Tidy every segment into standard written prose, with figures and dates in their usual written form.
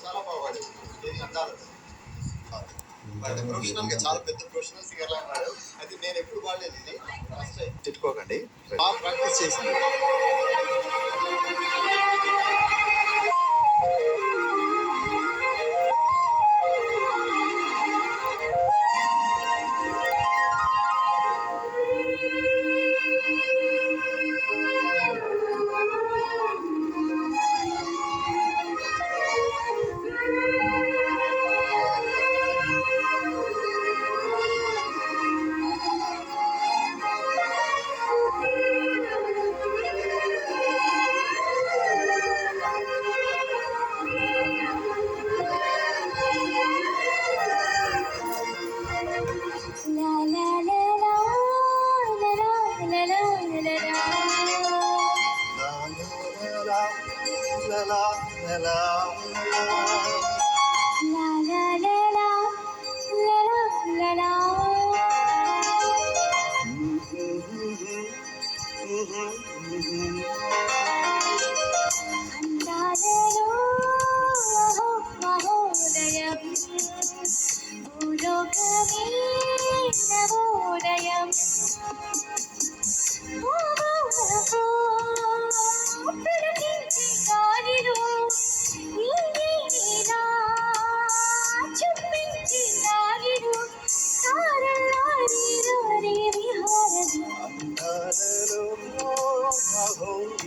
చాలా బాగుంది. ఇది అందాలు అంటే ప్రొఫెషనల్ గా చాలా పెద్ద ప్రొఫెషనల్ సింగర్ లా అన్నాడు. అయితే నేను ఎప్పుడు వాడలేదు ఇది. ఫస్ట్ టైం తిట్టుకోకండి. బాగా ప్రాక్టీస్ చేసింది.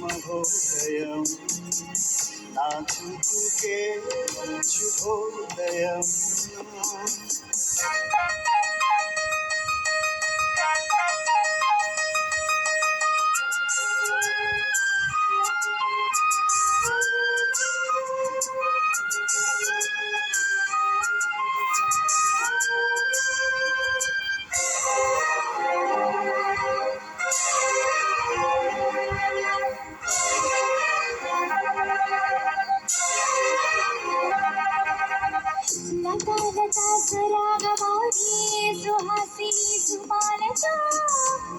మహోదయం నా చూపుకే శుభోదయం.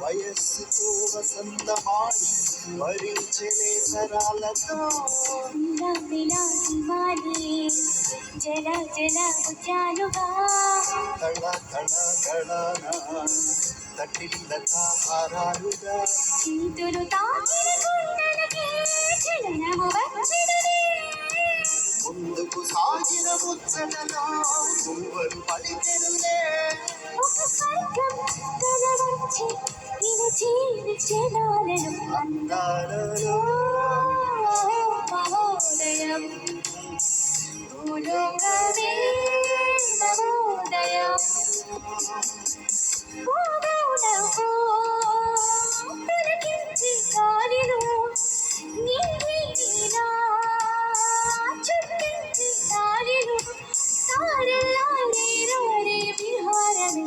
వయస్సుతో వసంతమాడి వరించలే సరాలతో జల జల ఉద్యాలుగా తళ తళ తళన తటిల్లతా హారాలుగా చింతులు తాకిన గుండెలకే చలనము వచ్చెదనే. ముందుకు సాగిన ముచ్చటలో పువ్వులు పలికెరులే. ఒక స్వర్గం కలవచ్చి ఇది జీవించడాలను అందాలలో మహోదయం భూలోకమే నవోదయం. భూగోళపు పులకించి గాలిలో నీలా చుట్టించి గాలిలో తారలారే విహారమే.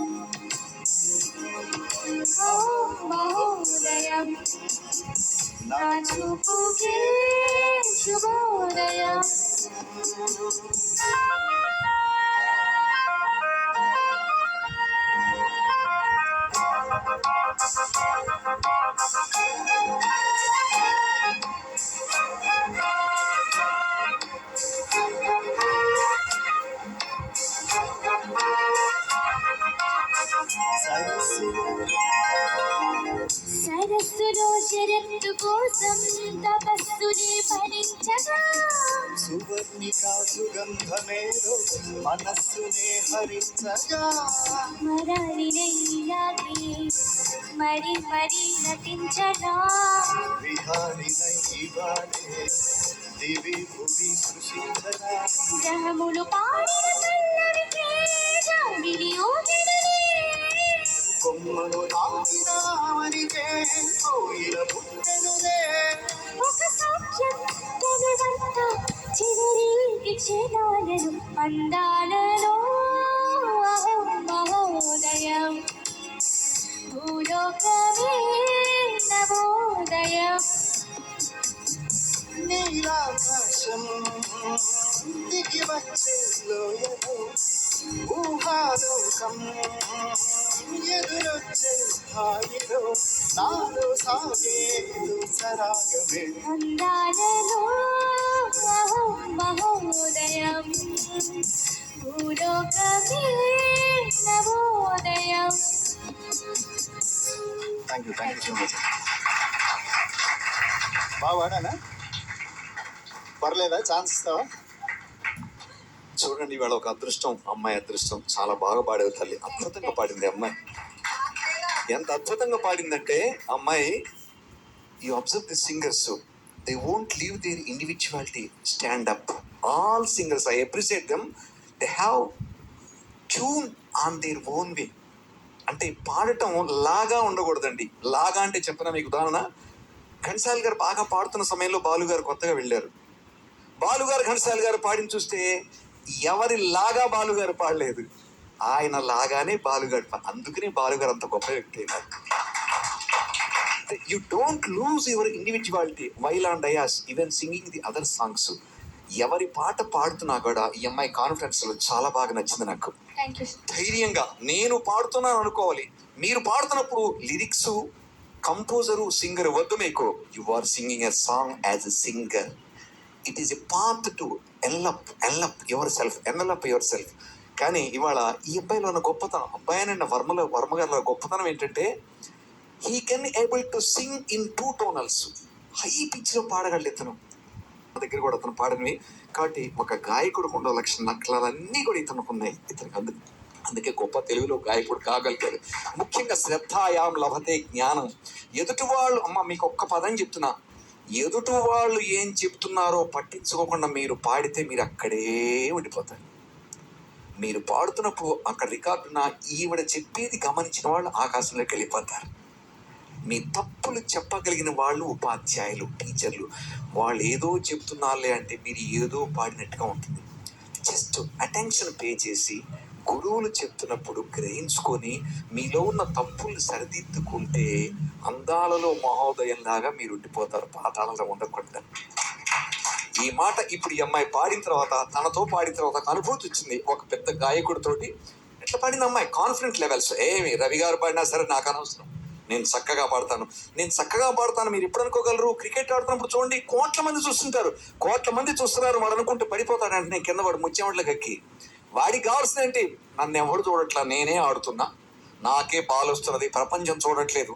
ఓ మహోదయం నా చూపుకే శుభోదయం. సరస్సులో శరత్తు కోసం తపస్సుని భరించగా సువర్ణికా సుగంధమేదో మనస్సునే హరించగా మరలినైలాగే మరి మరి నటించగా విహారినై ఇవాడే దివి భువి సృష్టించగా గ్రహములు పాడిన పల్లవికే జాబిలి ఊగిననే. కొమ్మను తాకినామనికే కోయిల పుట్టెనులే. ఒక సాక్ష్యం తెగవంత చివరికి క్షణాలను అందాలలో మహోదయం భూలోకమే నవోదయం. నీలాకాశం దిగి వచ్చే లోయలో ఊహాలోకం ఎదురొచ్చే హాయిలో నాలో సాగే సరాగమే. అందాలలో మహోదయం భూలోకమే నవోదయం. Thank you so much. బాగా పాడానా? పర్లేదా? ఛాన్స్ ఇస్తావా? చూడండి, ఇవాళ ఒక అదృష్టం, అమ్మాయి అదృష్టం. చాలా బాగా పాడేది తల్లి, అద్భుతంగా పాడింది అమ్మాయి. ఎంత అద్భుతంగా పాడిందంటే అమ్మాయి, you observe the singers, they won't leave their individuality, stand up. All singers, I appreciate them, they have tune on their own way. అంటే పాడటం లాగా ఉండకూడదండి. లాగా అంటే చెప్పిన మీకు ఉదాహరణ, ఘంటసాల గారు బాగా పాడుతున్న సమయంలో బాలుగారు కొత్తగా వెళ్ళారు. బాలుగారు ఘంటసాల గారు పాడిన చూస్తే ఎవరి లాగా బాలుగారు పాడలేదు, ఆయన లాగానే బాలుగారు. అందుకనే బాలుగారు అంత గొప్ప వ్యక్తి అయినారు. You don't lose your individuality while on dais, even singing the other songs. ఎవరి పాట పాడుతున్నా కూడా ఈ అమ్మాయి కాన్ఫిడెన్స్ లో చాలా బాగా నచ్చింది నాకు. Thank you. ధైర్యంగా నేను పాడుతున్నాను అనుకోవాలి. మీరు పాడుతున్నప్పుడు లిరిక్స్, కంపోజరు, సింగర్ వద్దు మీకు. You are singing a song as a singer. It is a path to envelop yourself, envelop yourself. కానీ ఇవాళ ఈ అబ్బాయిలో ఉన్న గొప్పతనం, అబ్బాయినండి వర్మగారిలో గొప్పతనం ఏంటంటే, he can able to sing in 2 tonals. High pitch లో పాడగలడు ఇతను. నా దగ్గర కూడా అతను పాడినవి. కాబట్టి ఒక గాయకుడు ఉండే లక్షణాలన్నీ కూడా ఇతనికి ఉన్నాయి. ఇతనికి అందుకే గొప్ప తెలుగులో గాయకుడు కాగలిగాడు. ముఖ్యంగా శ్రద్ధాయాం లభతే జ్ఞానం. ఎదుటి వాళ్ళు, అమ్మ మీకు ఒక్క పదం చెప్తున్నా, ఎదుటి వాళ్ళు ఏం చెప్తున్నారో పట్టించుకోకుండా మీరు పాడితే మీరు అక్కడే ఉండిపోతారు. మీరు పాడుతున్నప్పుడు అక్కడ రికార్డున్న ఈవిడ చెప్పేది గమనించిన వాళ్ళు ఆకాశంలోకి వెళ్ళిపోతారు. మీ తప్పులు చెప్పగలిగిన వాళ్ళు ఉపాధ్యాయులు, టీచర్లు. వాళ్ళు ఏదో చెప్తున్నారులే అంటే మీరు ఏదో పాడినట్టుగా ఉంటుంది. జస్ట్ అటెన్షన్ పే చేసి గురువులు చెప్తున్నప్పుడు గ్రహించుకొని మీలో ఉన్న తప్పుల్ని సరిదిద్దుకుంటే అందాలలో మహోదయంలాగా మీరు ఉండిపోతారు, పాతాళంలో ఉండకుండా. ఈ మాట ఇప్పుడు ఈ అమ్మాయి పాడిన తర్వాత, తనతో పాడిన తర్వాత అనుభూతి వచ్చింది. ఒక పెద్ద గాయకుడితోటి ఎట్లా పాడింది అమ్మాయి, కాన్ఫిడెంట్ లెవెల్స్. ఏమి రవి గారు పాడినా సరే నాకు అనవసరం, నేను చక్కగా పాడతాను. మీరు ఎప్పుడు అనుకోగలరు? క్రికెట్ ఆడుతున్నప్పుడు చూడండి, కోట్ల మంది చూస్తున్నారు. వాడు అనుకుంటే పడిపోతాడు అంటే నేను కింద వాడు ముచ్చేమట్లకి ఎక్కి. వాడికి కావాల్సిన ఏంటి? నన్ను ఎవడు చూడట్లా, నేనే ఆడుతున్నా, నాకే బాల్ వస్తున్నది, ప్రపంచం చూడట్లేదు.